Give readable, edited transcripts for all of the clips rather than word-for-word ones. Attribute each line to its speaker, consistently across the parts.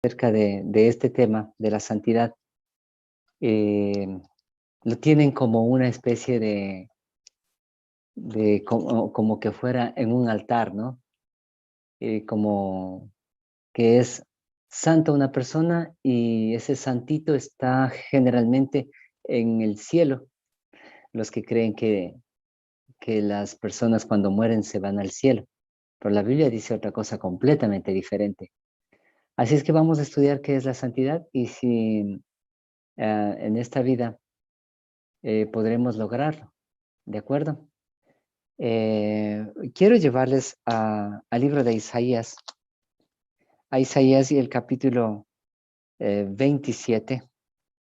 Speaker 1: acerca de este tema, de la santidad, lo tienen como una especie de como que fuera en un altar, ¿no? Como que es santa una persona y ese santito está generalmente en el cielo. Los que creen que las personas cuando mueren se van al cielo, pero la Biblia dice otra cosa completamente diferente. Así es que vamos a estudiar qué es la santidad y si en esta vida podremos lograrlo, ¿de acuerdo? Quiero llevarles al libro de Isaías, a Isaías y el capítulo 27,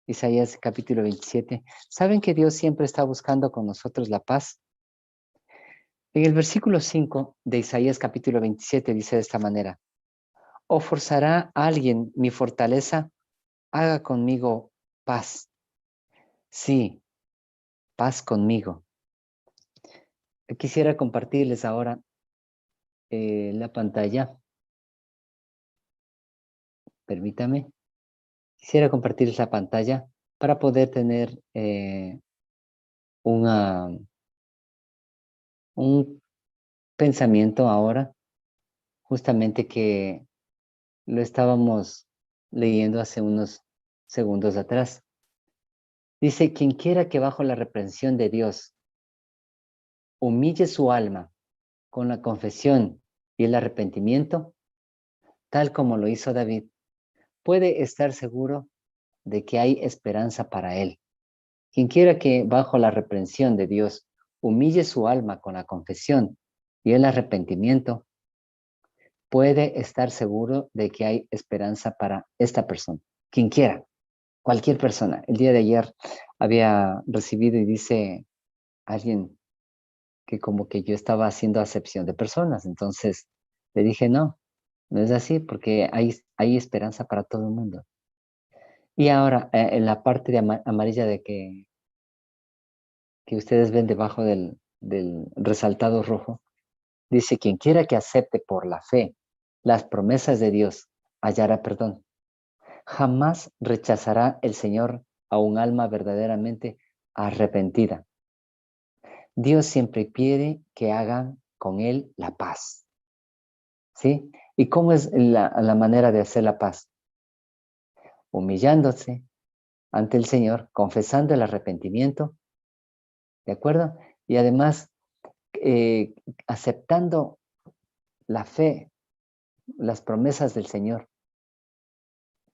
Speaker 1: Isaías capítulo 27. ¿Saben que Dios siempre está buscando con nosotros la paz? En el versículo 5 de Isaías capítulo 27 dice de esta manera: ¿O forzará a alguien mi fortaleza? Haga conmigo paz. Sí, paz conmigo. Quisiera compartirles ahora la pantalla. Permítame. Quisiera compartirles la pantalla para poder tener una, un pensamiento ahora, justamente que lo estábamos leyendo hace unos segundos atrás. Dice: quien quiera que bajo la reprensión de Dios humille su alma con la confesión y el arrepentimiento, tal como lo hizo David, puede estar seguro de que hay esperanza para él. Quien quiera que bajo la reprensión de Dios humille su alma con la confesión y el arrepentimiento, puede estar seguro de que hay esperanza para esta persona. Quien quiera, cualquier persona. El día de ayer había recibido y dice alguien que como que yo estaba haciendo acepción de personas. Entonces le dije, no, no es así porque hay esperanza para todo el mundo. Y ahora, en la parte de amarilla de que ustedes ven debajo del resaltado rojo, dice: quien quiera que acepte por la fe las promesas de Dios, hallará perdón. Jamás rechazará el Señor a un alma verdaderamente arrepentida. Dios siempre pide que hagan con Él la paz. ¿Sí? ¿Y cómo es la manera de hacer la paz? Humillándose ante el Señor, confesando el arrepentimiento, ¿de acuerdo? Y además eh, aceptando la fe, las promesas del Señor,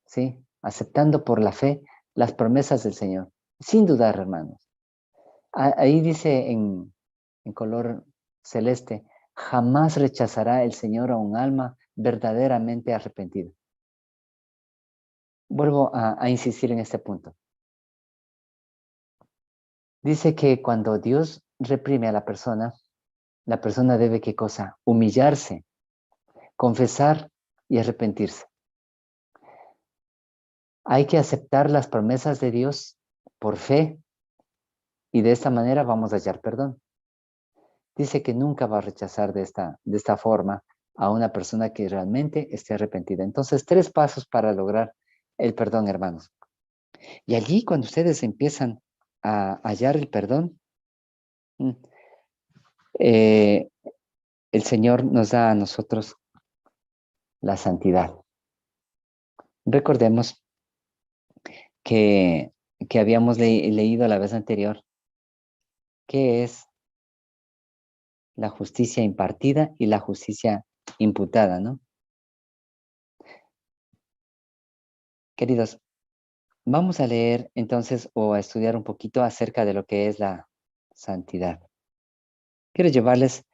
Speaker 1: ¿sí? Aceptando por la fe las promesas del Señor, sin dudar, hermanos. Ahí dice en color celeste: jamás rechazará el Señor a un alma verdaderamente arrepentida. Vuelvo a insistir en este punto. Dice que cuando Dios reprime a la persona debe, ¿qué cosa? Humillarse, confesar y arrepentirse. Hay que aceptar las promesas de Dios por fe y de esta manera vamos a hallar perdón. Dice que nunca va a rechazar de esta forma a una persona que realmente esté arrepentida. Entonces, 3 pasos para lograr el perdón, hermanos. Y allí, cuando ustedes empiezan a hallar el perdón, eh, el Señor nos da a nosotros la santidad. Recordemos que, que habíamos leído la vez anterior qué es la justicia impartida y la justicia imputada, ¿no? Queridos, vamos a leer entonces o a estudiar un poquito acerca de lo que es la santidad. Quiero llevarles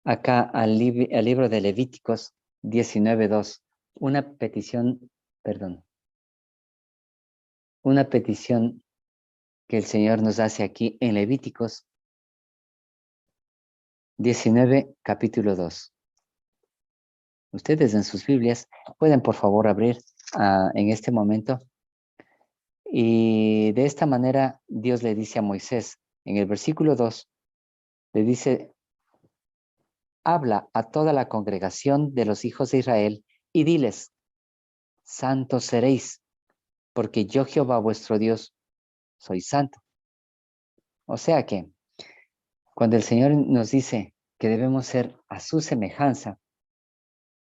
Speaker 1: acá al libro de Levíticos 19:2, una petición, una petición que el Señor nos hace aquí en Levíticos 19, capítulo 2. Ustedes en sus Biblias pueden por favor abrir en este momento. Y de esta manera Dios le dice a Moisés, en el versículo 2, le dice: habla a toda la congregación de los hijos de Israel y diles: santos seréis, porque yo Jehová vuestro Dios soy santo. O sea que cuando el Señor nos dice que debemos ser a su semejanza,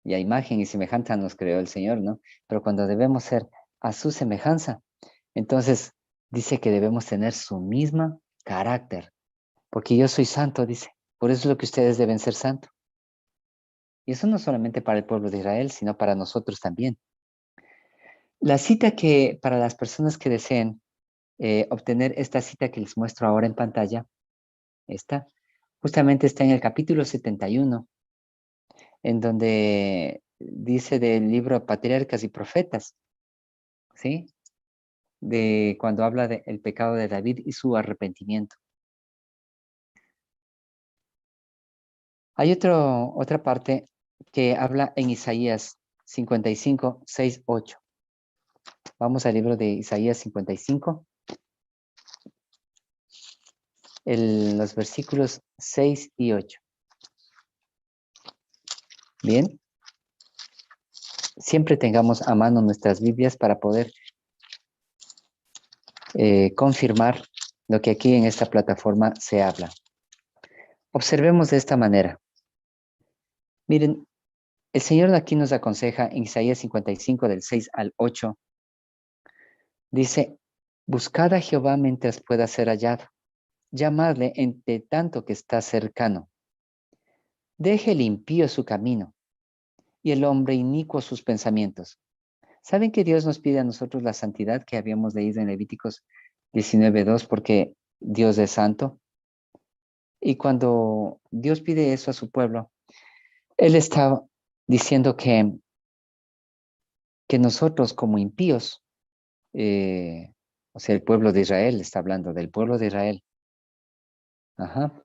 Speaker 1: y a imagen y semejanza nos creó el Señor, ¿no? Pero cuando debemos ser a su semejanza, entonces dice que debemos tener su misma carácter, porque yo soy santo, dice. Por eso es lo que ustedes deben ser santos. Y eso no solamente para el pueblo de Israel, sino para nosotros también. La cita que para las personas que deseen obtener esta cita que les muestro ahora en pantalla, esta, justamente está en el capítulo 71, en donde dice del libro Patriarcas y Profetas, ¿sí? De cuando habla del pecado de David y su arrepentimiento. Hay otra parte que habla en Isaías 55, 6, 8. Vamos al libro de Isaías 55, los versículos 6 y 8. Bien, siempre tengamos a mano nuestras Biblias para poder confirmar lo que aquí en esta plataforma se habla. Observemos de esta manera. Miren, el Señor aquí nos aconseja en Isaías 55 del 6 al 8. Dice, buscad a Jehová mientras pueda ser hallado. Llamadle entre tanto que está cercano. Deje el impío su camino y el hombre inicuo sus pensamientos. ¿Saben que Dios nos pide a nosotros la santidad que habíamos leído en Levíticos 19:2 porque Dios es santo? Y cuando Dios pide eso a su pueblo, Él está diciendo que nosotros como impíos, o sea, el pueblo de Israel, está hablando del pueblo de Israel, ajá,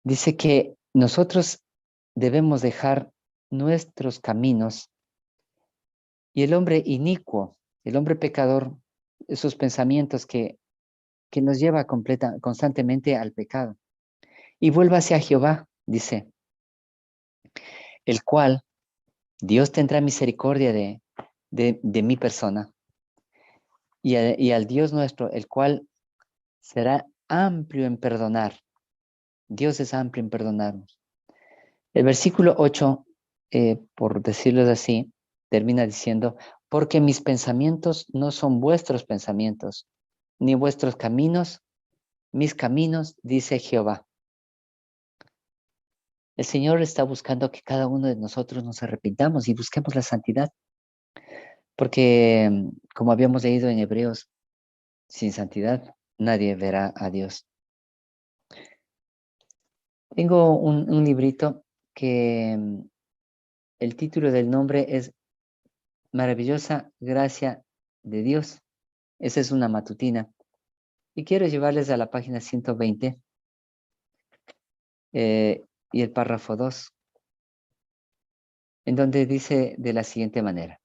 Speaker 1: dice que nosotros debemos dejar nuestros caminos y el hombre inicuo, el hombre pecador, esos pensamientos que nos lleva constantemente al pecado. Y vuelva hacia Jehová, dice, el cual Dios tendrá misericordia de mi persona y al Dios nuestro, el cual será amplio en perdonar. Dios es amplio en perdonarnos. El versículo 8, por decirlo así, termina diciendo, porque mis pensamientos no son vuestros pensamientos, ni vuestros caminos, mis caminos, dice Jehová. El Señor está buscando que cada uno de nosotros nos arrepintamos y busquemos la santidad, porque como habíamos leído en Hebreos, sin santidad nadie verá a Dios. Tengo un librito que el título del nombre es Maravillosa Gracia de Dios. Esa es una matutina. Y quiero llevarles a la página 120 y el párrafo 2, en donde dice de la siguiente manera.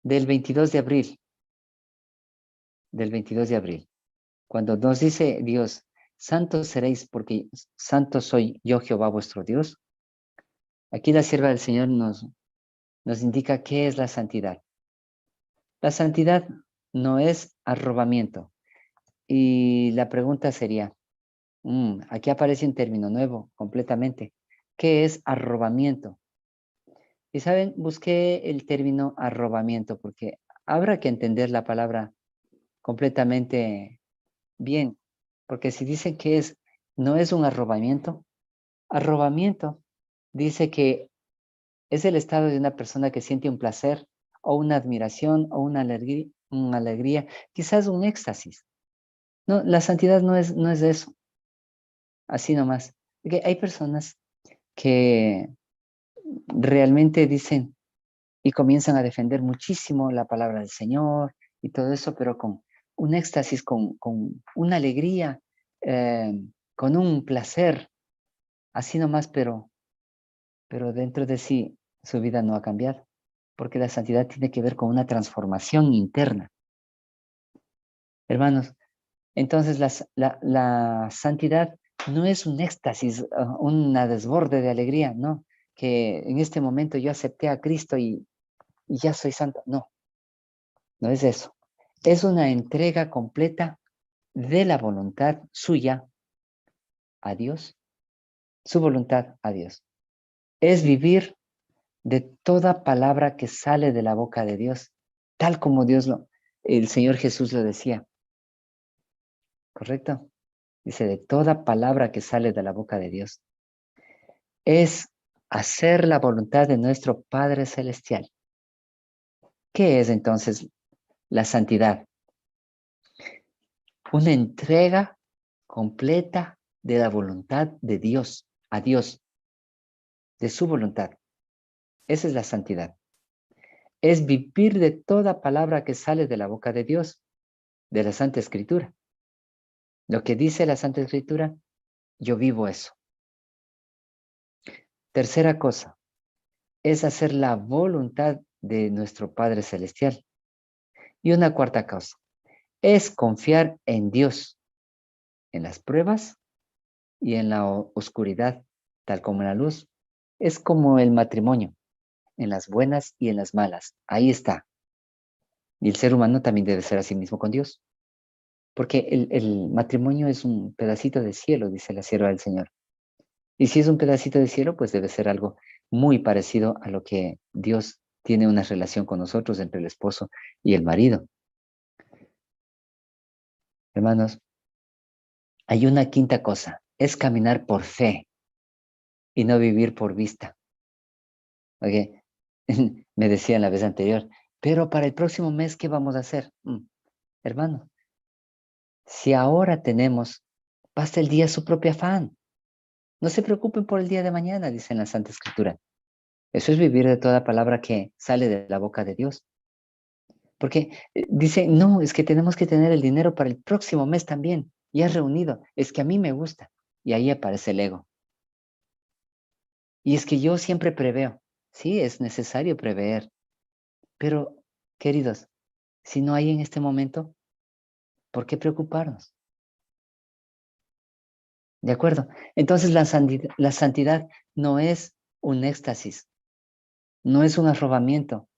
Speaker 1: Del 22 de abril, cuando nos dice Dios, santos seréis porque santo soy yo Jehová vuestro Dios, aquí la sierva del Señor nos indica qué es la santidad. La santidad no es arrobamiento. Y la pregunta sería, aquí aparece un término nuevo completamente. ¿Qué es arrobamiento? Y saben, busqué el término arrobamiento porque habrá que entender la palabra completamente bien. Porque si dicen que no es un arrobamiento dice que es el estado de una persona que siente un placer o una admiración o una alegría, quizás un éxtasis. No, la santidad no es eso, así nomás. Porque hay personas que realmente dicen y comienzan a defender muchísimo la palabra del Señor y todo eso, pero con un éxtasis, con una alegría, con un placer, así nomás, pero dentro de sí su vida no ha cambiado, porque la santidad tiene que ver con una transformación interna. Hermanos, entonces la santidad no es un éxtasis, una desborde de alegría, no. que en este momento yo acepté a Cristo y ya soy santo. No, no es eso. Es una entrega completa de la voluntad suya a Dios, su voluntad a Dios. Es vivir de toda palabra que sale de la boca de Dios, tal como el Señor Jesús lo decía, ¿correcto? Dice, de toda palabra que sale de la boca de Dios. Es hacer la voluntad de nuestro Padre Celestial. ¿Qué es entonces la santidad? Una entrega completa de la voluntad de Dios, a Dios, de su voluntad. Esa es la santidad. Es vivir de toda palabra que sale de la boca de Dios, de la Santa Escritura. Lo que dice la Santa Escritura, yo vivo eso. Tercera cosa, es hacer la voluntad de nuestro Padre Celestial. Y una cuarta cosa, es confiar en Dios, en las pruebas y en la oscuridad, tal como en la luz. Es como el matrimonio, en las buenas y en las malas. Ahí está. Y el ser humano también debe ser así mismo con Dios. Porque el matrimonio es un pedacito de cielo, dice la sierva del Señor. Y si es un pedacito de cielo, pues debe ser algo muy parecido a lo que Dios tiene una relación con nosotros entre el esposo y el marido. Hermanos, hay una quinta cosa, es caminar por fe y no vivir por vista. ¿Ok? Me decían la vez anterior, pero para el próximo mes, ¿qué vamos a hacer? Hermano, si ahora tenemos, basta el día su propio afán. No se preocupen por el día de mañana, dice en la Santa Escritura. Eso es vivir de toda palabra que sale de la boca de Dios. Porque dice, no, es que tenemos que tener el dinero para el próximo mes también. Ya reunido. Es que a mí me gusta. Y ahí aparece el ego. Y es que yo siempre preveo. Sí, es necesario prever. Pero, queridos, si no hay en este momento, ¿por qué preocuparnos? ¿De acuerdo? Entonces la santidad no es un éxtasis, no es un arrobamiento,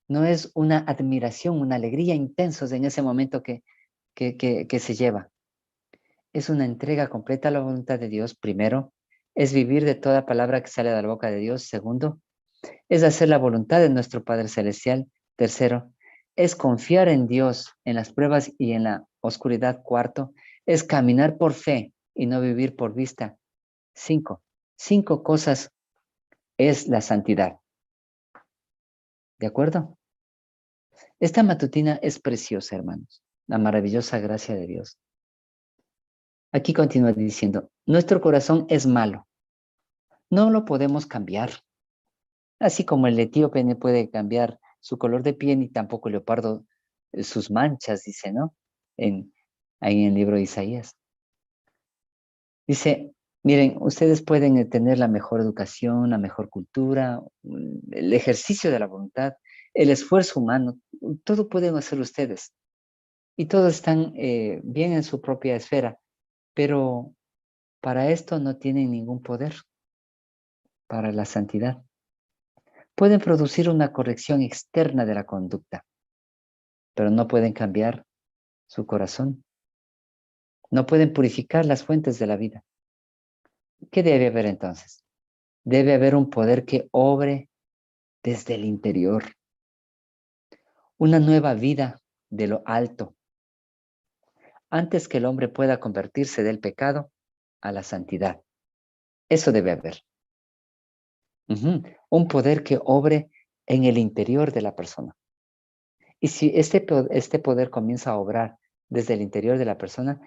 Speaker 1: no es una admiración, una alegría intensos en ese momento que se lleva. Es una entrega completa a la voluntad de Dios, primero. Es vivir de toda palabra que sale de la boca de Dios, segundo. Es hacer la voluntad de nuestro Padre Celestial, tercero. Es confiar en Dios en las pruebas y en la oscuridad, cuarto. Es caminar por fe y no vivir por vista, cinco. Cinco cosas es la santidad. ¿De acuerdo? Esta matutina es preciosa, hermanos. La maravillosa gracia de Dios. Aquí continúa diciendo, nuestro corazón es malo. No lo podemos cambiar. Así como el etíope no puede cambiar su color de piel, ni tampoco el leopardo sus manchas, dice, ¿no? Ahí en el libro de Isaías. Dice, miren, ustedes pueden tener la mejor educación, la mejor cultura, el ejercicio de la voluntad, el esfuerzo humano, todo pueden hacer ustedes. Y todos están bien en su propia esfera, pero para esto no tienen ningún poder, para la santidad. Pueden producir una corrección externa de la conducta, pero no pueden cambiar su corazón. No pueden purificar las fuentes de la vida. ¿Qué debe haber entonces? Debe haber un poder que obre desde el interior, una nueva vida de lo alto, antes que el hombre pueda convertirse del pecado a la santidad. Eso debe haber. Un poder que obre en el interior de la persona. Y si este poder comienza a obrar desde el interior de la persona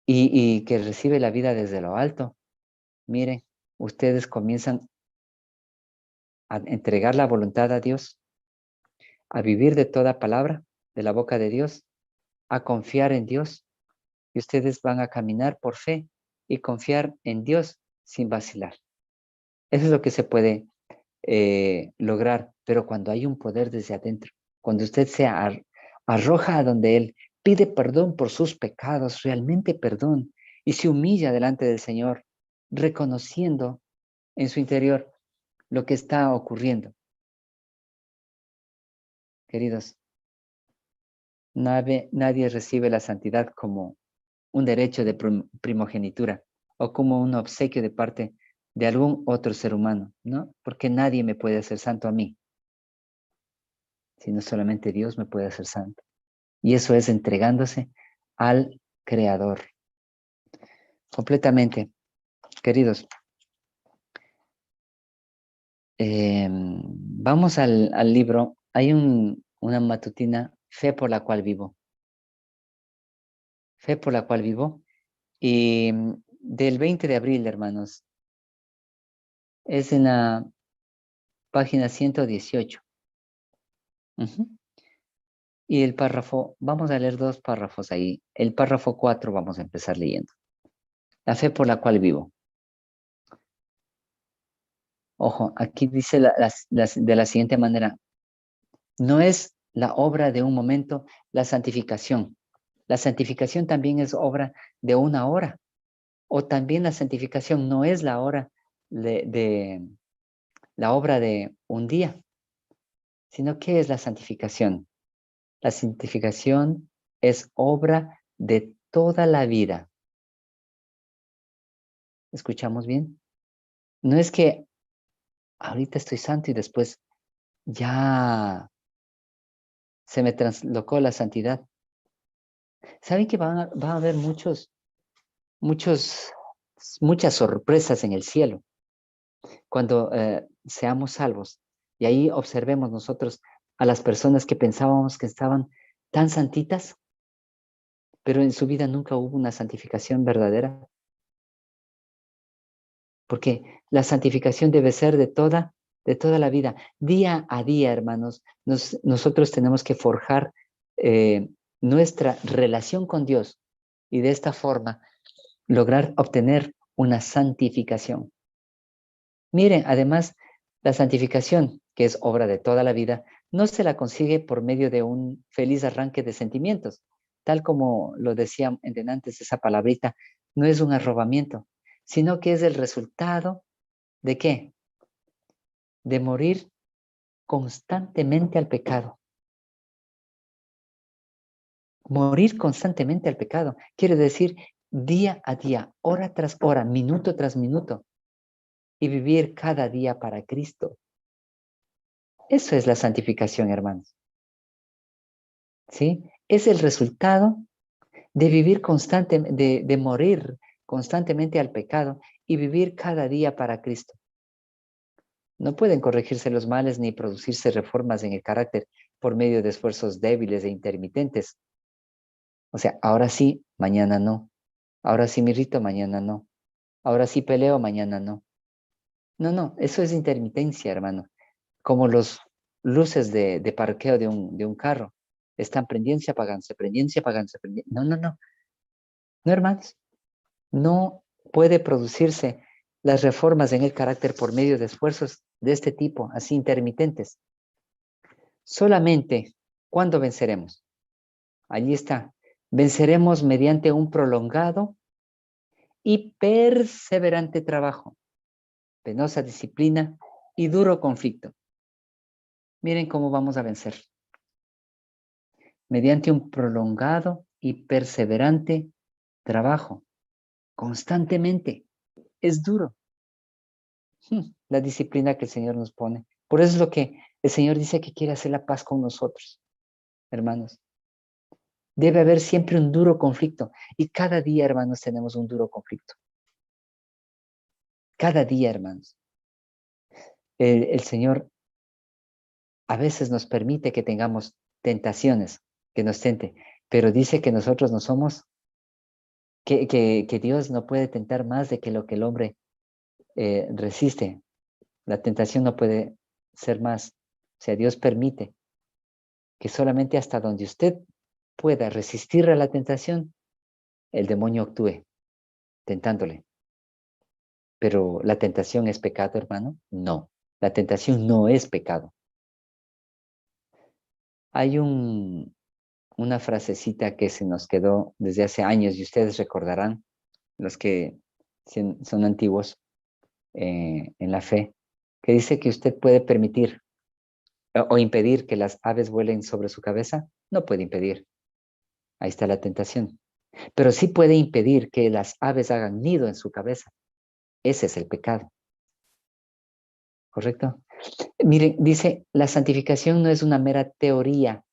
Speaker 1: y que recibe la vida desde lo alto, miren, ustedes comienzan a entregar la voluntad a Dios, a vivir de toda palabra de la boca de Dios, a confiar en Dios, y ustedes van a caminar por fe y confiar en Dios sin vacilar. Eso es lo que se puede lograr, pero cuando hay un poder desde adentro, cuando usted se arroja a donde Él, pide perdón por sus pecados, realmente perdón, y se humilla delante del Señor, reconociendo en su interior lo que está ocurriendo. Queridos, nadie recibe la santidad como un derecho de primogenitura o como un obsequio de parte de algún otro ser humano, ¿no? Porque nadie me puede hacer santo a mí, sino solamente Dios me puede hacer santo. Y eso es entregándose al Creador. Completamente. Queridos, vamos al libro. Hay una matutina, Fe por la cual vivo. Fe por la cual vivo. Y del 20 de abril, hermanos, es en la página 118. Y el párrafo, vamos a leer 2 párrafos ahí. El párrafo 4 vamos a empezar leyendo. La fe por la cual vivo. Ojo, aquí dice de la siguiente manera. No es la obra de un momento la santificación. La santificación también es obra de una hora. O también la santificación no es la hora la obra de un día, sino ¿qué es la santificación? La santificación es obra de toda la vida. ¿Escuchamos bien? No es que ahorita estoy santo y después ya se me translocó la santidad. ¿Saben que va a haber muchas sorpresas en el cielo cuando seamos salvos? Y ahí observemos nosotros a las personas que pensábamos que estaban tan santitas, pero en su vida nunca hubo una santificación verdadera. Porque la santificación debe ser de toda la vida. Día a día, hermanos, nosotros tenemos que forjar nuestra relación con Dios y de esta forma lograr obtener una santificación. Miren, además, la santificación, que es obra de toda la vida, no se la consigue por medio de un feliz arranque de sentimientos, tal como lo decía antes esa palabrita, no es un arrobamiento, sino que es el resultado ¿de qué? De morir constantemente al pecado. Morir constantemente al pecado quiere decir día a día, hora tras hora, minuto tras minuto, y vivir cada día para Cristo. Eso es la santificación, hermanos. ¿Sí? Es el resultado de vivir constantemente, de morir constantemente al pecado y vivir cada día para Cristo. No pueden corregirse los males ni producirse reformas en el carácter por medio de esfuerzos débiles e intermitentes. O sea, ahora sí, mañana no. Ahora sí me irrito, mañana no. Ahora sí peleo, mañana no. No, no, eso es intermitencia, hermano. Como los luces de parqueo de un carro. Están prendiendo, apagándose, prendiendo, apagándose, prendiendo. No, no, no. No, hermanos. No puede producirse las reformas en el carácter por medio de esfuerzos de este tipo, así intermitentes. Solamente, ¿cuándo venceremos? Allí está. Venceremos mediante un prolongado y perseverante trabajo, penosa disciplina y duro conflicto. Miren cómo vamos a vencer. Mediante un prolongado y perseverante trabajo, constantemente. Es duro la disciplina que el Señor nos pone. Por eso es lo que el Señor dice que quiere hacer la paz con nosotros, hermanos. Debe haber siempre un duro conflicto. Y cada día, hermanos, tenemos un duro conflicto. Cada día, hermanos. El Señor a veces nos permite que tengamos tentaciones, que nos tente, pero dice que nosotros no somos, que Dios no puede tentar más de que lo que el hombre resiste. La tentación no puede ser más. O sea, Dios permite que solamente hasta donde usted pueda resistir a la tentación, el demonio actúe, tentándole. Pero ¿la tentación es pecado, hermano? No, la tentación no es pecado. Hay una frasecita que se nos quedó desde hace años y ustedes recordarán, los que son antiguos, en la fe, que dice que usted puede permitir o impedir que las aves vuelen sobre su cabeza. No puede impedir. Ahí está la tentación. Pero sí puede impedir que las aves hagan nido en su cabeza. Ese es el pecado. ¿Correcto? Miren, dice, la santificación no es una mera teoría,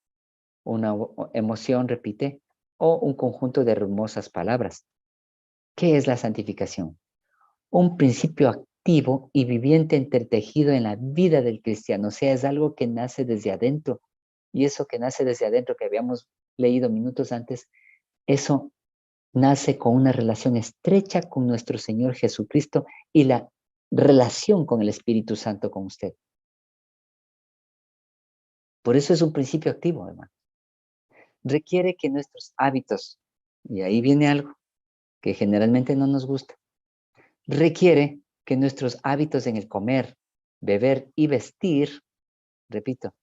Speaker 1: una emoción, repite, o un conjunto de hermosas palabras. ¿Qué es la santificación? Un principio activo y viviente entretejido en la vida del cristiano. O sea, es algo que nace desde adentro. Y eso que nace desde adentro, que habíamos leído minutos antes, eso nace con una relación estrecha con nuestro Señor Jesucristo y la relación con el Espíritu Santo con usted. Por eso es un principio activo, hermano. Requiere que nuestros hábitos, y ahí viene algo que generalmente no nos gusta, requiere que nuestros hábitos en el comer, beber y vestir, repito,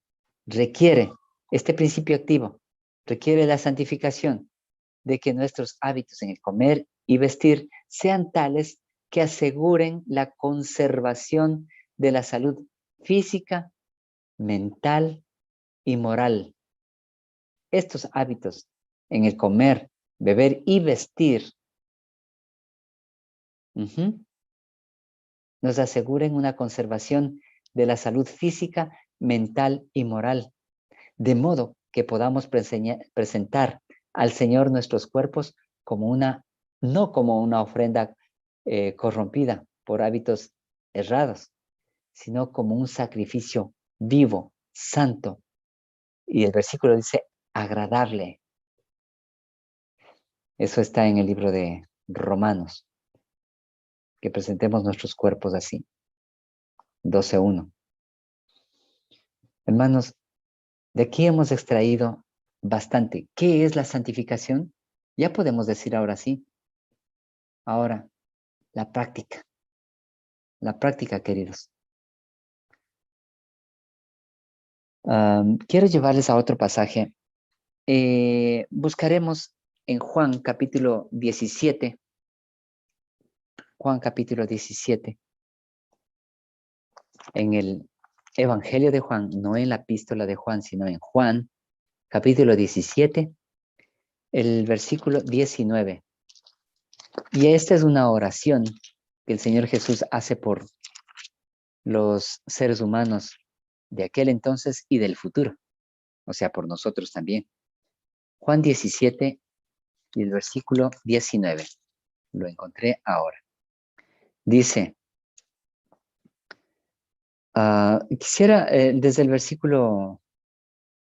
Speaker 1: requiere este principio activo, requiere la santificación de que nuestros hábitos en el comer y vestir sean tales que aseguren la conservación de la salud física, mental y moral. Estos hábitos en el comer, beber y vestir nos aseguren una conservación de la salud física, mental y moral, de modo que podamos presentar al Señor nuestros cuerpos como no como una ofrenda corrompida por hábitos errados, sino como un sacrificio vivo, santo. Y el versículo dice, agradable. Eso está en el libro de Romanos, que presentemos nuestros cuerpos así. 12:1. Hermanos, de aquí hemos extraído bastante. ¿Qué es la santificación? Ya podemos decir ahora sí. Ahora, la práctica. La práctica, queridos. Quiero llevarles a otro pasaje. Buscaremos en Juan capítulo 17. Juan capítulo 17. En el Evangelio de Juan, no en la epístola de Juan, sino en Juan capítulo 17, el versículo 19. Y esta es una oración que el Señor Jesús hace por los seres humanos de aquel entonces y del futuro, o sea, por nosotros también. Juan 17 y el versículo 19. Lo encontré ahora. Dice, quisiera desde el versículo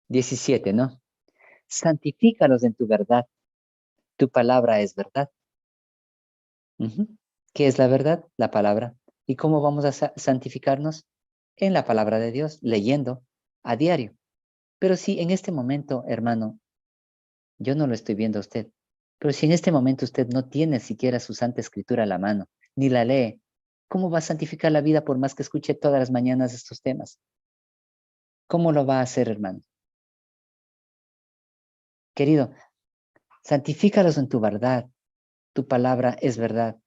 Speaker 1: 17, ¿no? Santifícalos en tu verdad. Tu palabra es verdad. ¿Qué es la verdad? La palabra. ¿Y cómo vamos a santificarnos? En la palabra de Dios, leyendo a diario. Pero si en este momento, hermano, yo no lo estoy viendo a usted, pero si en este momento usted no tiene siquiera su Santa Escritura a la mano, ni la lee, ¿cómo va a santificar la vida por más que escuche todas las mañanas estos temas? ¿Cómo lo va a hacer, hermano? Querido, santifícalos en tu verdad. Tu palabra es verdad.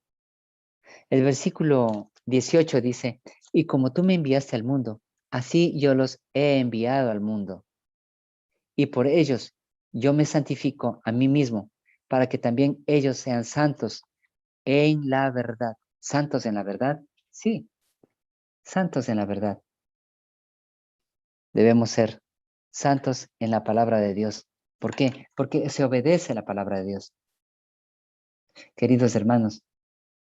Speaker 1: El versículo 18 dice, y como tú me enviaste al mundo, así yo los he enviado al mundo. Y por ellos yo me santifico a mí mismo, para que también ellos sean santos en la verdad. ¿Santos en la verdad? Sí, santos en la verdad. Debemos ser santos en la palabra de Dios. ¿Por qué? Porque se obedece a la palabra de Dios. Queridos hermanos,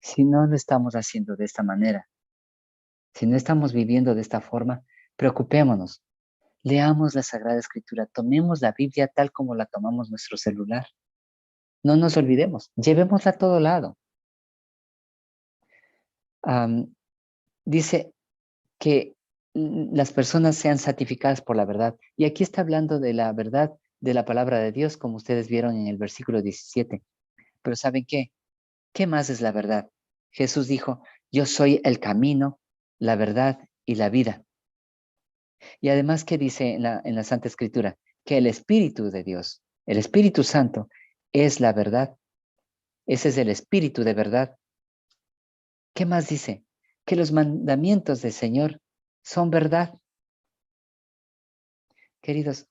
Speaker 1: si no lo estamos haciendo de esta manera, si no estamos viviendo de esta forma, preocupémonos. Leamos la Sagrada Escritura, tomemos la Biblia tal como la tomamos nuestro celular. No nos olvidemos, llevémosla a todo lado. Dice que las personas sean santificadas por la verdad. Y aquí está hablando de la verdad de la palabra de Dios, como ustedes vieron en el versículo 17. Pero ¿saben qué? ¿Qué más es la verdad? Jesús dijo, yo soy el camino, la verdad y la vida. Y además, ¿qué dice en la Santa Escritura? Que el Espíritu de Dios, el Espíritu Santo, es la verdad. Ese es el Espíritu de verdad. ¿Qué más dice? que los mandamientos del Señor son verdad. Queridos,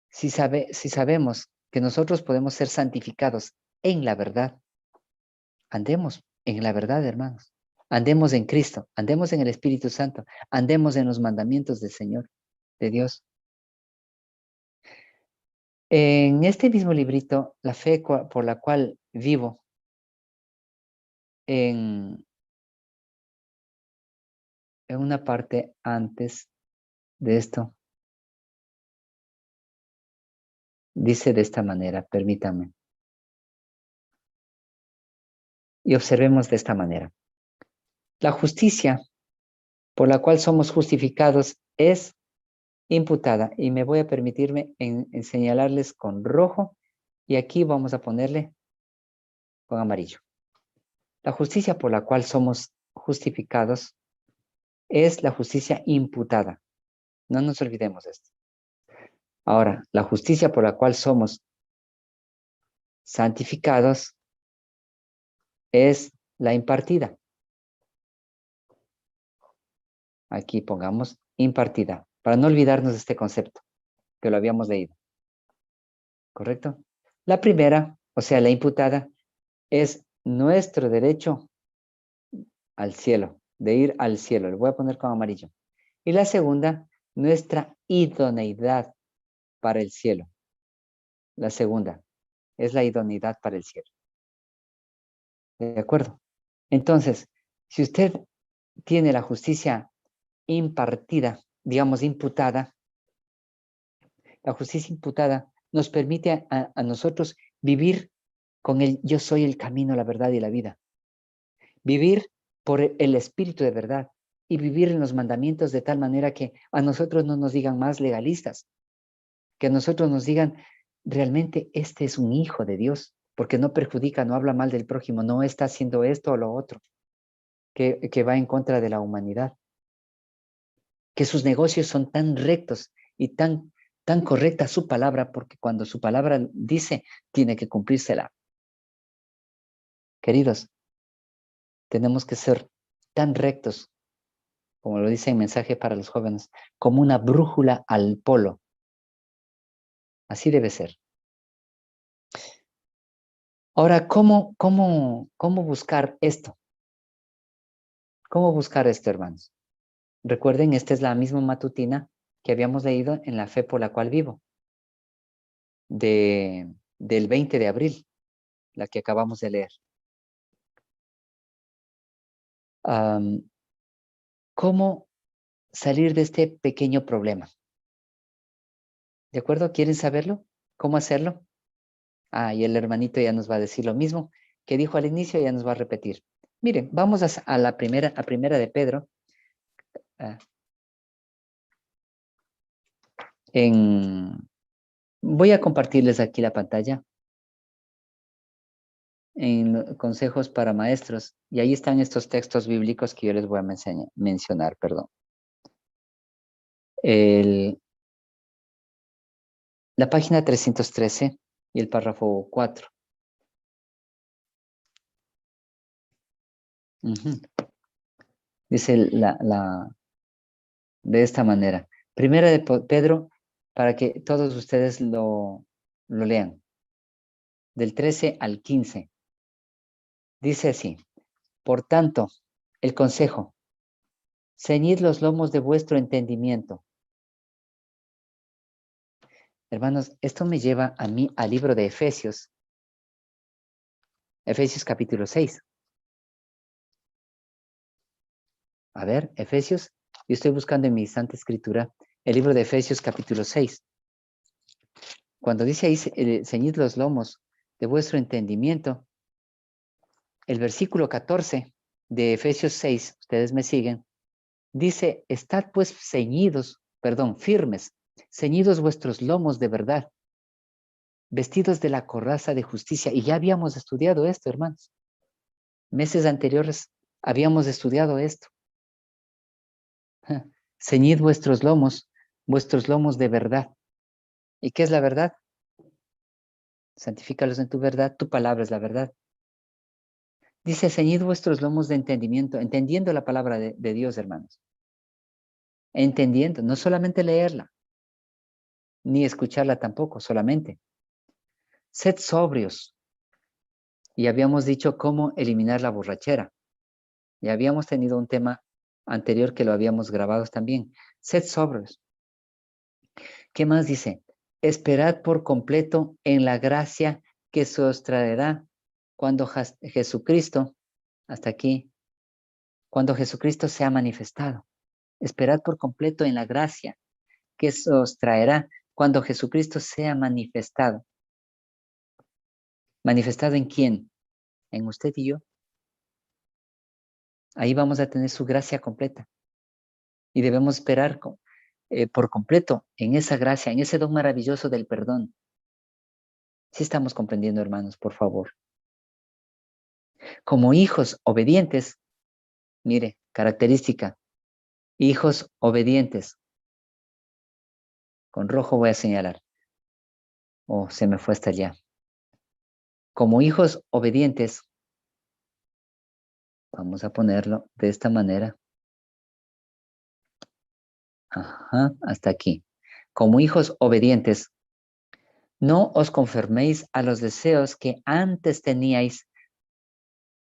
Speaker 1: si sabemos que nosotros podemos ser santificados en la verdad, andemos en la verdad, hermanos. Andemos en Cristo, andemos en el Espíritu Santo, andemos en los mandamientos del Señor, de Dios. En este mismo librito, La fe por la cual vivo, en una parte antes de esto, dice de esta manera, permítanme. Y observemos de esta manera. La justicia por la cual somos justificados es imputada. Y me voy a permitirme en señalarles con rojo. Y aquí vamos a ponerle con amarillo. La justicia por la cual somos justificados es la justicia imputada. No nos olvidemos de esto. Ahora, la justicia por la cual somos santificados es la impartida. Aquí pongamos impartida, para no olvidarnos de este concepto, que lo habíamos leído. ¿Correcto? La primera, o sea, la imputada, es nuestro derecho al cielo, de ir al cielo. Lo voy a poner con amarillo. Y la segunda, nuestra idoneidad para el cielo. La segunda es la idoneidad para el cielo. ¿De acuerdo? Entonces, si usted tiene la justicia impartida, digamos imputada, la justicia imputada nos permite a nosotros vivir con el yo soy el camino, la verdad y la vida. Vivir por el espíritu de verdad y vivir en los mandamientos de tal manera que a nosotros no nos digan más legalistas, que a nosotros nos digan realmente este es un hijo de Dios, porque no perjudica, no habla mal del prójimo, no está haciendo esto o lo otro, que va en contra de la humanidad. Que sus negocios son tan rectos y tan correcta su palabra, porque cuando su palabra dice, tiene que cumplírsela. Queridos, tenemos que ser tan rectos, como lo dice el mensaje para los jóvenes, como una brújula al polo. Así debe ser. Ahora, ¿cómo buscar esto? ¿Cómo buscar esto, hermanos? Recuerden, esta es la misma matutina que habíamos leído en La fe por la cual vivo, del 20 de abril, la que acabamos de leer. ¿Cómo salir de este pequeño problema? ¿De acuerdo? ¿Quieren saberlo? ¿Cómo hacerlo? Ah, y el hermanito ya nos va a decir lo mismo que dijo al inicio, ya nos va a repetir. Miren, vamos a la primera de Pedro. Voy a compartirles aquí la pantalla en consejos para maestros, y ahí están estos textos bíblicos que yo les voy a mencionar, perdón. La página 313 y el párrafo 4. Dice de esta manera. Primera de Pedro, para que todos ustedes lo lean. Del 13 al 15. Dice así. Por tanto, el consejo. Ceñid los lomos de vuestro entendimiento. Hermanos, esto me lleva a mí al libro de Efesios. Efesios capítulo 6. A ver, Efesios. Yo estoy buscando en mi Santa Escritura el libro de Efesios capítulo 6. Cuando dice ahí, ceñid los lomos de vuestro entendimiento, el versículo 14 de Efesios 6, ustedes me siguen, dice, estad pues firmes, ceñidos vuestros lomos de verdad, vestidos de la coraza de justicia. Y ya habíamos estudiado esto, hermanos. Meses anteriores habíamos estudiado esto. Ceñid vuestros lomos de verdad. ¿Y qué es la verdad? Santifícalos en tu verdad, tu palabra es la verdad. Dice, ceñid vuestros lomos de entendimiento, entendiendo la palabra de Dios, hermanos. Entendiendo, no solamente leerla, ni escucharla tampoco, solamente. Sed sobrios. Y habíamos dicho cómo eliminar la borrachera. Ya habíamos tenido un tema anterior que lo habíamos grabado también. Sed sobrios. ¿Qué más dice? Esperad por completo en la gracia que se os traerá cuando Jesucristo, hasta aquí, cuando Jesucristo sea manifestado. Esperad por completo en la gracia que se os traerá cuando Jesucristo sea manifestado. ¿Manifestado en quién? En usted y yo. Ahí vamos a tener su gracia completa. Y debemos esperar por completo en esa gracia, en ese don maravilloso del perdón. Si estamos comprendiendo, hermanos, por favor. Como hijos obedientes, mire, característica, hijos obedientes. Con rojo voy a señalar. Oh, se me fue hasta allá. Como hijos obedientes, vamos a ponerlo de esta manera. Ajá, hasta aquí. Como hijos obedientes, no os conforméis a los deseos que antes teníais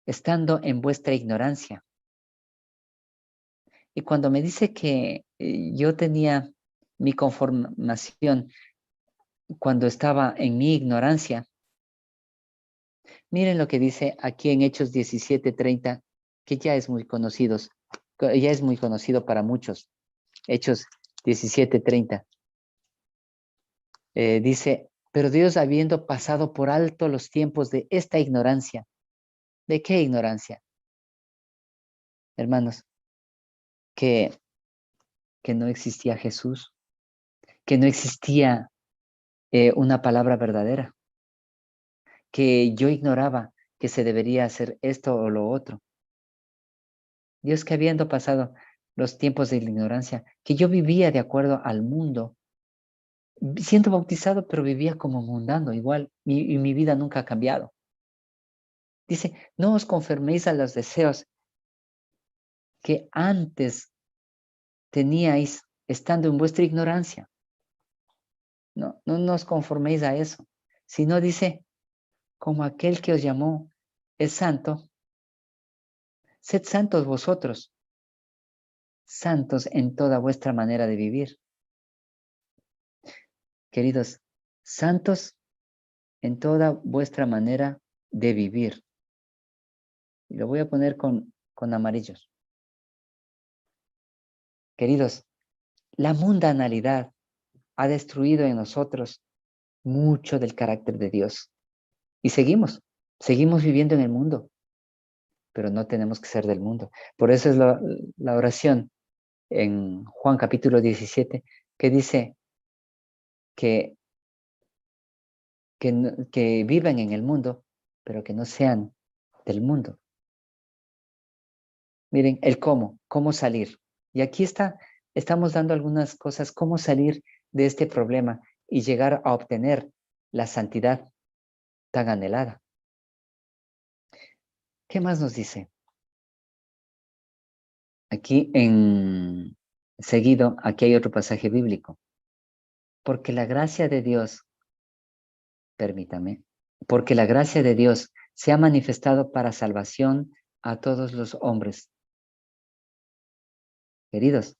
Speaker 1: estando en vuestra ignorancia. Y cuando me dice que yo tenía mi conformación cuando estaba en mi ignorancia, miren lo que dice aquí en Hechos 17:30, que ya es muy conocido para muchos. Hechos 17:30. Dice, pero Dios habiendo pasado por alto los tiempos de esta ignorancia. ¿De qué ignorancia? Hermanos, que, que no existía Jesús, que no existía una palabra verdadera, que yo ignoraba que se debería hacer esto o lo otro. Dios que habiendo pasado los tiempos de la ignorancia, que yo vivía de acuerdo al mundo, siendo bautizado, pero vivía como mundano, igual, y mi vida nunca ha cambiado. Dice, no os conforméis a los deseos que antes teníais estando en vuestra ignorancia. No, no nos conforméis a eso, sino dice, como aquel que os llamó es santo, sed santos vosotros, santos en toda vuestra manera de vivir. Queridos, santos en toda vuestra manera de vivir. Y lo voy a poner con amarillos. Queridos, la mundanalidad ha destruido en nosotros mucho del carácter de Dios. Y seguimos viviendo en el mundo, pero no tenemos que ser del mundo. Por eso es la oración en Juan capítulo 17, que dice que vivan en el mundo, pero que no sean del mundo. Miren, el cómo salir. Y aquí estamos dando algunas cosas, cómo salir de este problema y llegar a obtener la santidad tan anhelada. ¿Qué más nos dice? Aquí seguido, aquí hay otro pasaje bíblico. Porque la gracia de Dios, permítame, porque la gracia de Dios se ha manifestado para salvación a todos los hombres. Queridos,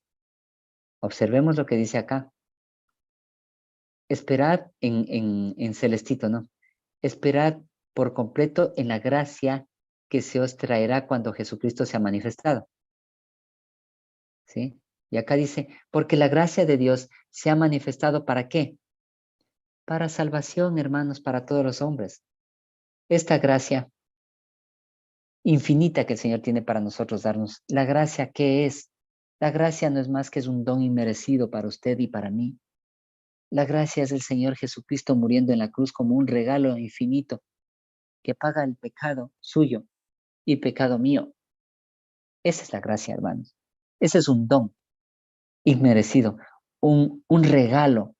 Speaker 1: observemos lo que dice acá. Esperad en celestito, ¿no? Esperad por completo en la gracia que se os traerá cuando Jesucristo sea manifestado. ¿Sí? Y acá dice, porque la gracia de Dios se ha manifestado ¿para qué? Para salvación, hermanos, para todos los hombres. Esta gracia infinita que el Señor tiene para nosotros darnos. La gracia, ¿qué es? La gracia no es más que es un don inmerecido para usted y para mí. La gracia es el Señor Jesucristo muriendo en la cruz como un regalo infinito que paga el pecado suyo y pecado mío. Esa es la gracia, hermanos. Ese es un don inmerecido, un regalo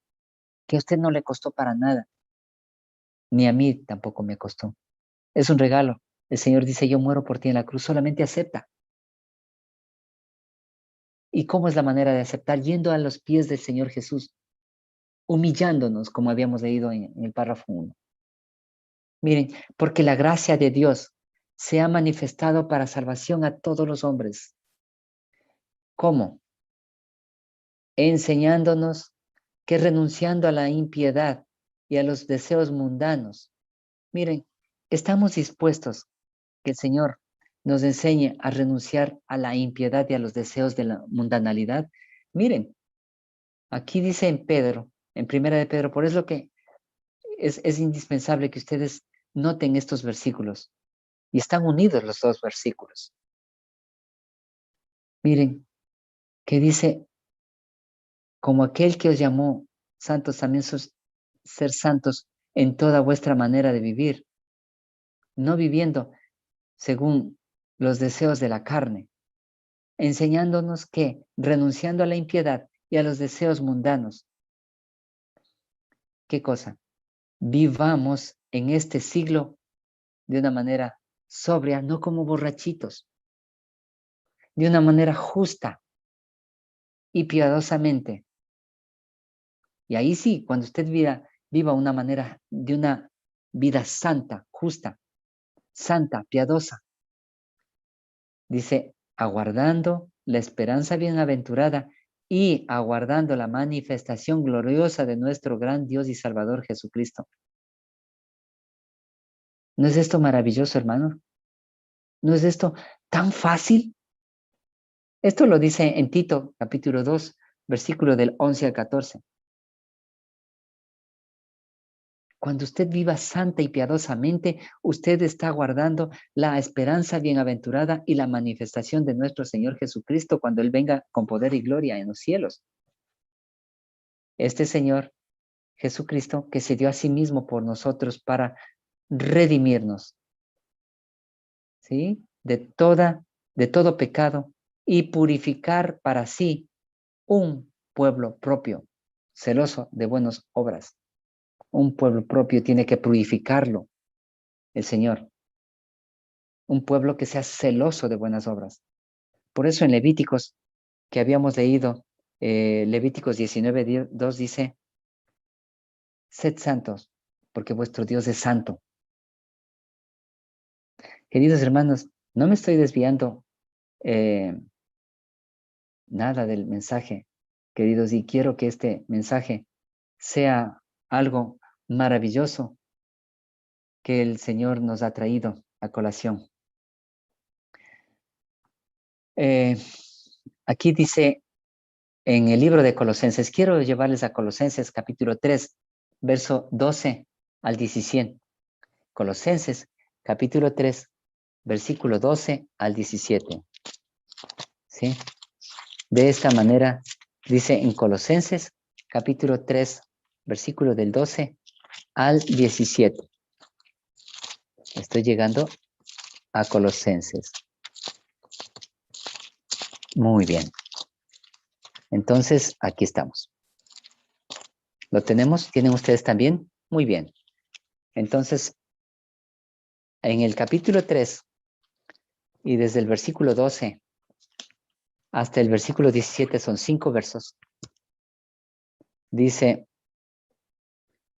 Speaker 1: que a usted no le costó para nada, ni a mí tampoco me costó. Es un regalo. El Señor dice, yo muero por ti en la cruz, solamente acepta. ¿Y cómo es la manera de aceptar? Yendo a los pies del Señor Jesús, humillándonos, como habíamos leído en el párrafo 1. Miren, porque la gracia de Dios se ha manifestado para salvación a todos los hombres. ¿Cómo? Enseñándonos que renunciando a la impiedad y a los deseos mundanos, miren, estamos dispuestos que el Señor nos enseñe a renunciar a la impiedad y a los deseos de la mundanalidad. Miren, aquí dice en Pedro, en Primera de Pedro, por eso que es indispensable que ustedes noten estos versículos. Y están unidos los dos versículos. Miren, que dice, como aquel que os llamó santos, también sos ser santos en toda vuestra manera de vivir, no viviendo según los deseos de la carne, enseñándonos que, renunciando a la impiedad y a los deseos mundanos, ¿qué cosa? Vivamos en este siglo de una manera sobria, no como borrachitos, de una manera justa y piadosamente. Y ahí sí, cuando usted viva de una vida santa, justa, santa, piadosa, dice, aguardando la esperanza bienaventurada y aguardando la manifestación gloriosa de nuestro gran Dios y Salvador Jesucristo. ¿No es esto maravilloso, hermano? ¿No es esto tan fácil? Esto lo dice en Tito, capítulo 2, versículo del 11 al 14. Cuando usted viva santa y piadosamente, usted está guardando la esperanza bienaventurada y la manifestación de nuestro Señor Jesucristo cuando Él venga con poder y gloria en los cielos. Este Señor Jesucristo que se dio a sí mismo por nosotros para redimirnos, ¿sí? De todo pecado y purificar para sí un pueblo propio, celoso de buenas obras. Un pueblo propio tiene que purificarlo el Señor. Un pueblo que sea celoso de buenas obras. Por eso en Levíticos, que habíamos leído, Levíticos 19:2 dice, sed santos, porque vuestro Dios es santo. Queridos hermanos, no me estoy desviando nada del mensaje, queridos, y quiero que este mensaje sea algo maravilloso que el Señor nos ha traído a colación. Aquí dice en el libro de Colosenses, quiero llevarles a Colosenses capítulo 3, verso 12 al 17. Colosenses capítulo 3, versículo 12 al 17. ¿Sí? De esta manera dice en Colosenses capítulo 3, versículo del 12 al 17. Estoy llegando a Colosenses. Muy bien. Entonces, aquí estamos. ¿Lo tenemos? ¿Tienen ustedes también? Muy bien. Entonces, en el capítulo 3 y desde el versículo 12 hasta el versículo 17 son 5 versos. Dice,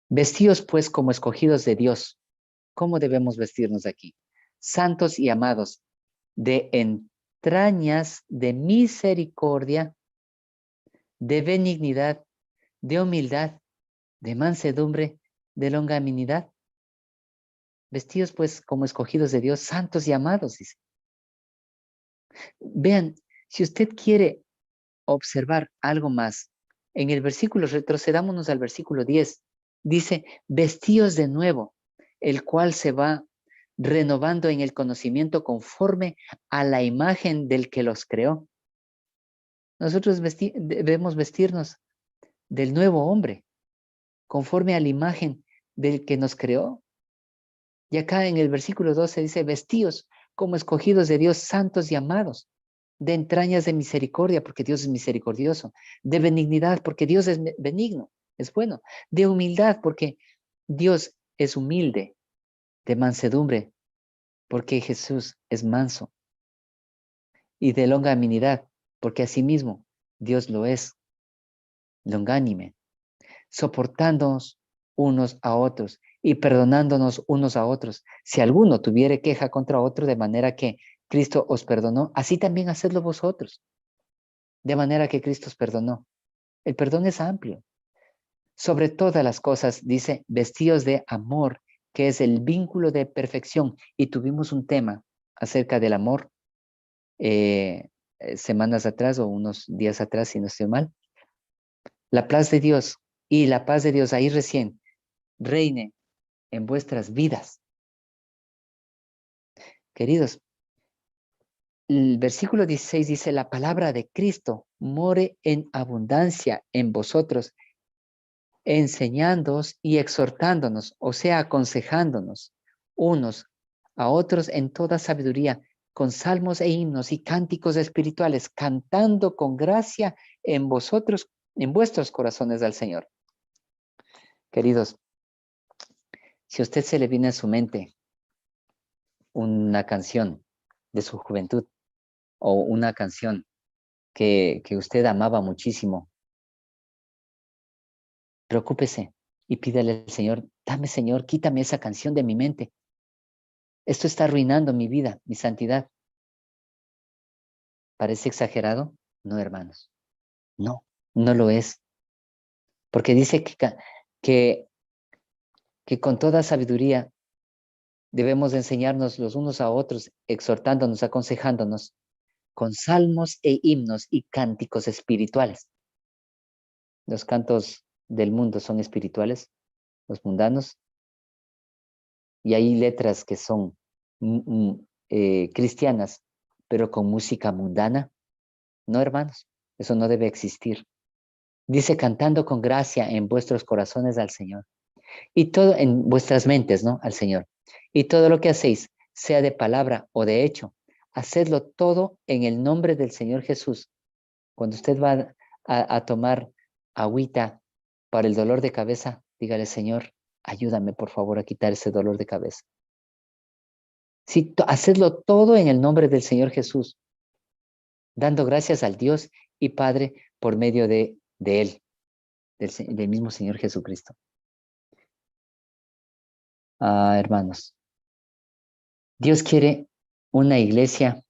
Speaker 1: vestíos pues como escogidos de Dios. ¿Cómo debemos vestirnos aquí? Santos y amados, de entrañas de misericordia, de benignidad, de humildad, de mansedumbre, de longanimidad. Vestidos pues como escogidos de Dios, santos y amados, dice. Vean, si usted quiere observar algo más, en el versículo, retrocedámonos al versículo 10, dice, vestíos de nuevo, el cual se va renovando en el conocimiento conforme a la imagen del que los creó. Nosotros debemos vestirnos del nuevo hombre, conforme a la imagen del que nos creó. Y acá en el versículo 12 dice, vestíos como escogidos de Dios, santos y amados, de entrañas de misericordia, porque Dios es misericordioso, de benignidad, porque Dios es benigno, es bueno, de humildad, porque Dios es humilde, de mansedumbre, porque Jesús es manso, y de longanimidad, porque asimismo Dios lo es, longánime, soportándonos unos a otros y perdonándonos unos a otros. Si alguno tuviere queja contra otro, de manera que Cristo os perdonó, así también hacedlo vosotros, de manera que Cristo os perdonó. El perdón es amplio. Sobre todas las cosas, dice, vestíos de amor, que es el vínculo de perfección. Y tuvimos un tema acerca del amor semanas atrás o unos días atrás, si no estoy mal. La paz de Dios y la paz de Dios ahí recién reine en vuestras vidas. Queridos, el versículo 16 dice, la palabra de Cristo more en abundancia en vosotros, enseñándoos y exhortándonos, o sea, aconsejándonos unos a otros en toda sabiduría, con salmos e himnos y cánticos espirituales, cantando con gracia en vosotros, en vuestros corazones al Señor. Queridos, si a usted se le viene a su mente una canción de su juventud o una canción que usted amaba muchísimo, preocúpese y pídale al Señor, dame Señor, quítame esa canción de mi mente. Esto está arruinando mi vida, mi santidad. ¿Parece exagerado? No, hermanos. No, no lo es. Porque dice que, que con toda sabiduría debemos enseñarnos los unos a otros, exhortándonos, aconsejándonos, con salmos e himnos y cánticos espirituales. Los cantos del mundo son espirituales, los mundanos, y hay letras que son cristianas, pero con música mundana. No, hermanos, eso no debe existir. Dice, cantando con gracia en vuestros corazones al Señor. Y todo en vuestras mentes, ¿no? Al Señor. Y todo lo que hacéis, sea de palabra o de hecho, hacedlo todo en el nombre del Señor Jesús. Cuando usted va a tomar agüita para el dolor de cabeza, dígale, Señor, ayúdame por favor a quitar ese dolor de cabeza. Sí, hacedlo todo en el nombre del Señor Jesús, dando gracias al Dios y Padre por medio de Él, del mismo Señor Jesucristo. Hermanos, Dios quiere una iglesia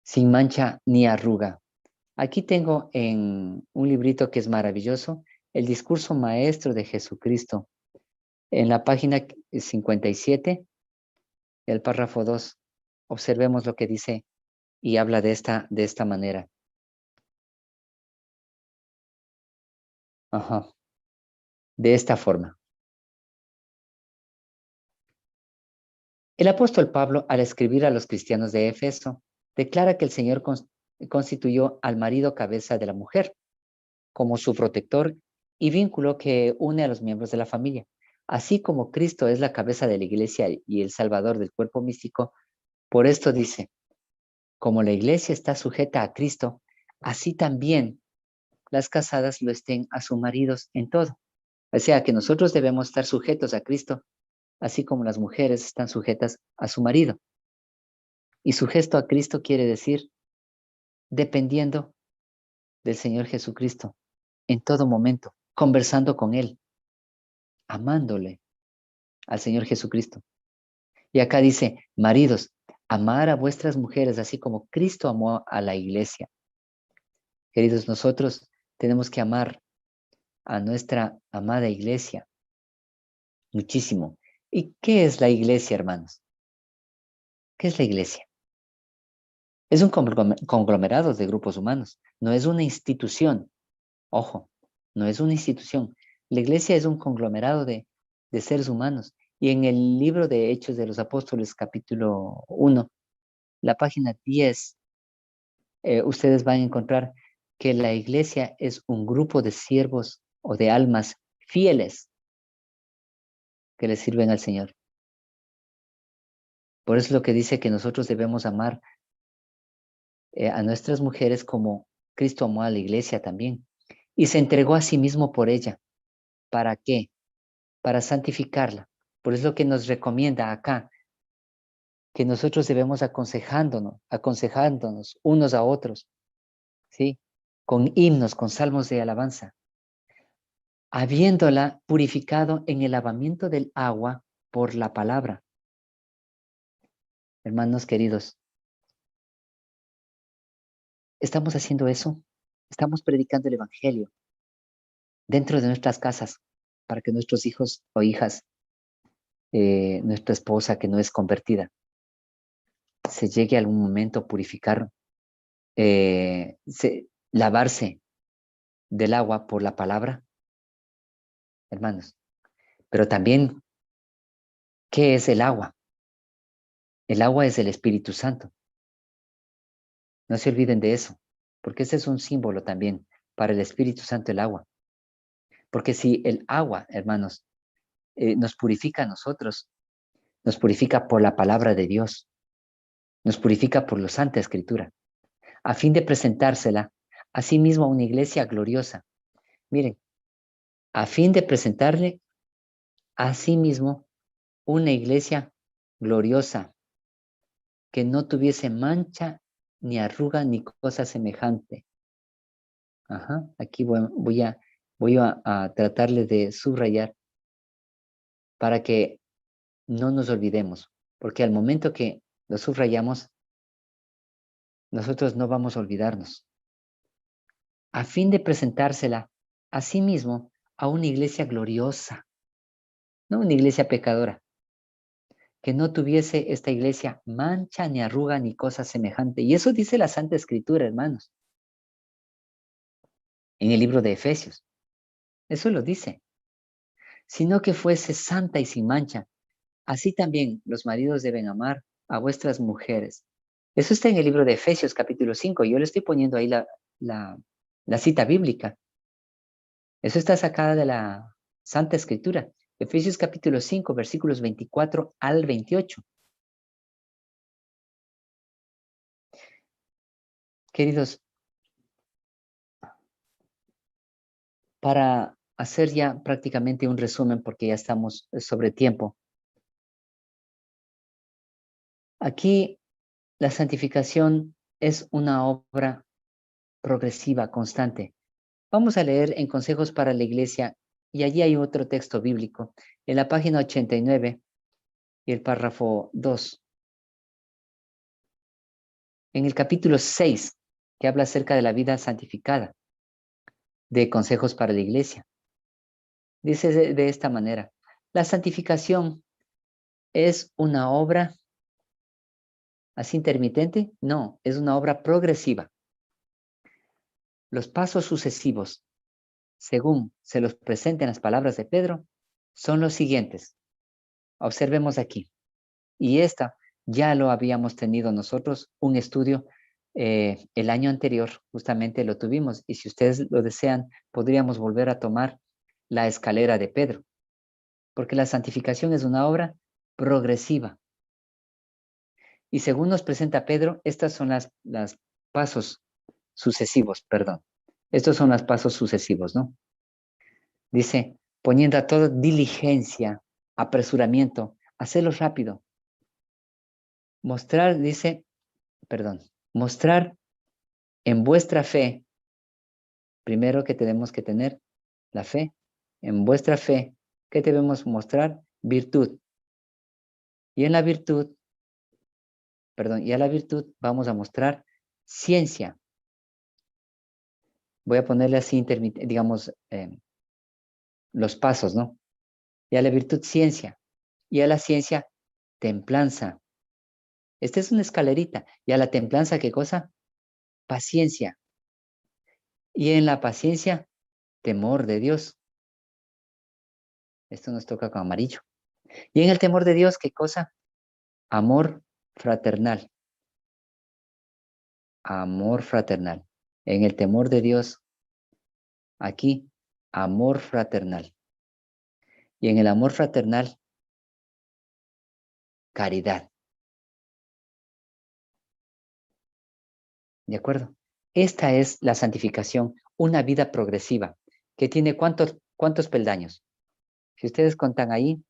Speaker 1: sin mancha ni arruga. Aquí tengo en un librito que es maravilloso, el discurso maestro de Jesucristo. En la página 57, el párrafo 2, observemos lo que dice y habla de esta manera. Ajá. De esta forma. El apóstol Pablo, al escribir a los cristianos de Éfeso, declara que el Señor constituyó al marido cabeza de la mujer como su protector y vínculo que une a los miembros de la familia. Así como Cristo es la cabeza de la iglesia y el salvador del cuerpo místico, por esto dice, como la iglesia está sujeta a Cristo, así también las casadas lo estén a sus maridos en todo. O sea que nosotros debemos estar sujetos a Cristo, así como las mujeres están sujetas a su marido. Y sujeto a Cristo quiere decir dependiendo del Señor Jesucristo en todo momento, conversando con Él, amándole al Señor Jesucristo. Y acá dice, maridos, amar a vuestras mujeres así como Cristo amó a la iglesia. Queridos, nosotros tenemos que amar a nuestra amada iglesia muchísimo. ¿Y qué es la iglesia, hermanos? ¿Qué es la iglesia? Es un conglomerado de grupos humanos, no es una institución. Ojo, no es una institución. La iglesia es un conglomerado de seres humanos. Y en el libro de Hechos de los Apóstoles, capítulo 1, la página 10, ustedes van a encontrar que la iglesia es un grupo de siervos o de almas fieles que le sirven al Señor. Por eso es lo que dice que nosotros debemos amar a nuestras mujeres como Cristo amó a la iglesia también. Y se entregó a sí mismo por ella. ¿Para qué? Para santificarla. Por eso es lo que nos recomienda acá. que nosotros debemos aconsejándonos unos a otros, ¿sí? Con himnos, con salmos de alabanza, habiéndola purificado en el lavamiento del agua por la palabra. Hermanos queridos, ¿estamos haciendo eso? Estamos predicando el Evangelio dentro de nuestras casas para que nuestros hijos o hijas, nuestra esposa que no es convertida, se llegue a algún momento a purificar, lavarse del agua por la palabra, hermanos. Pero también, ¿qué es el agua? El agua es el Espíritu Santo. No se olviden de eso, porque ese es un símbolo también para el Espíritu Santo, el agua. Porque si el agua, hermanos, nos purifica a nosotros, nos purifica por la palabra de Dios, nos purifica por la Santa Escritura, a fin de presentársela a sí mismo a una iglesia gloriosa. Miren, a fin de presentarle a sí mismo una iglesia gloriosa, que no tuviese mancha, ni arruga, ni cosa semejante. Ajá, aquí voy a tratarle de subrayar para que no nos olvidemos, porque al momento que lo subrayamos, nosotros no vamos a olvidarnos, a fin de presentársela a sí mismo a una iglesia gloriosa, no una iglesia pecadora, que no tuviese esta iglesia mancha, ni arruga, ni cosa semejante. Y eso dice la Santa Escritura, hermanos, en el libro de Efesios. Eso lo dice. Sino que fuese santa y sin mancha. Así también los maridos deben amar a vuestras mujeres. Eso está en el libro de Efesios capítulo 5. Yo le estoy poniendo ahí la cita bíblica. Eso está sacada de la Santa Escritura. Efesios capítulo 5, versículos 24 al 28. Queridos, para hacer ya prácticamente un resumen, porque ya estamos sobre tiempo. Aquí la santificación es una obra progresiva, constante. Vamos a leer en Consejos para la Iglesia, y allí hay otro texto bíblico, en la página 89 y el párrafo 2. En el capítulo 6, que habla acerca de la vida santificada, de Consejos para la Iglesia. Dice de esta manera: la santificación es una obra así intermitente, no, es una obra progresiva. Los pasos sucesivos, según se los presenten las palabras de Pedro, son los siguientes. Observemos aquí. Y esta ya lo habíamos tenido nosotros, un estudio el año anterior, justamente lo tuvimos. Y si ustedes lo desean, podríamos volver a tomar la escalera de Pedro, porque la santificación es una obra progresiva. Y según nos presenta Pedro, estas son las pasos sucesivos, perdón. Estos son los pasos sucesivos, ¿no? Dice, poniendo a toda diligencia, apresuramiento, hacerlo rápido. Mostrar, dice, mostrar en vuestra fe, primero que tenemos que tener la fe, en vuestra fe, ¿qué debemos mostrar? Virtud. Y en la virtud, y a la virtud vamos a mostrar ciencia. Voy a ponerle así, digamos, los pasos, ¿no? Y a la virtud, ciencia. Y a la ciencia, templanza. Esta es una escalerita. Y a la templanza, ¿qué cosa? Paciencia. Y en la paciencia, temor de Dios. Esto nos toca con amarillo. Y en el temor de Dios, ¿qué cosa? Amor fraternal. Amor fraternal. En el temor de Dios, aquí, amor fraternal. Y en el amor fraternal, caridad. ¿De acuerdo? Esta es la santificación, una vida progresiva, que tiene ¿cuántos peldaños? Si ustedes contan ahí,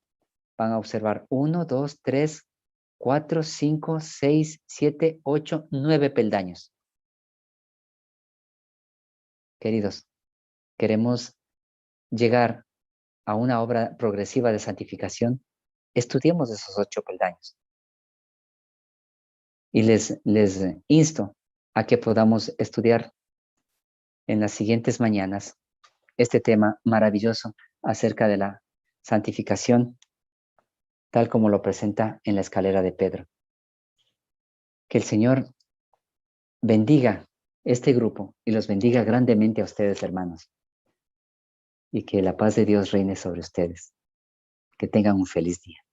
Speaker 1: van a observar 1, 2, 3, 4, 5, 6, 7, 8, 9 peldaños. Queridos, queremos llegar a una obra progresiva de santificación. Estudiemos esos 8 peldaños. Y les insto a que podamos estudiar en las siguientes mañanas este tema maravilloso acerca de la santificación, tal como lo presenta en la escalera de Pedro. Que el Señor bendiga este grupo y los bendiga grandemente a ustedes, hermanos. Y que la paz de Dios reine sobre ustedes. Que tengan un feliz día.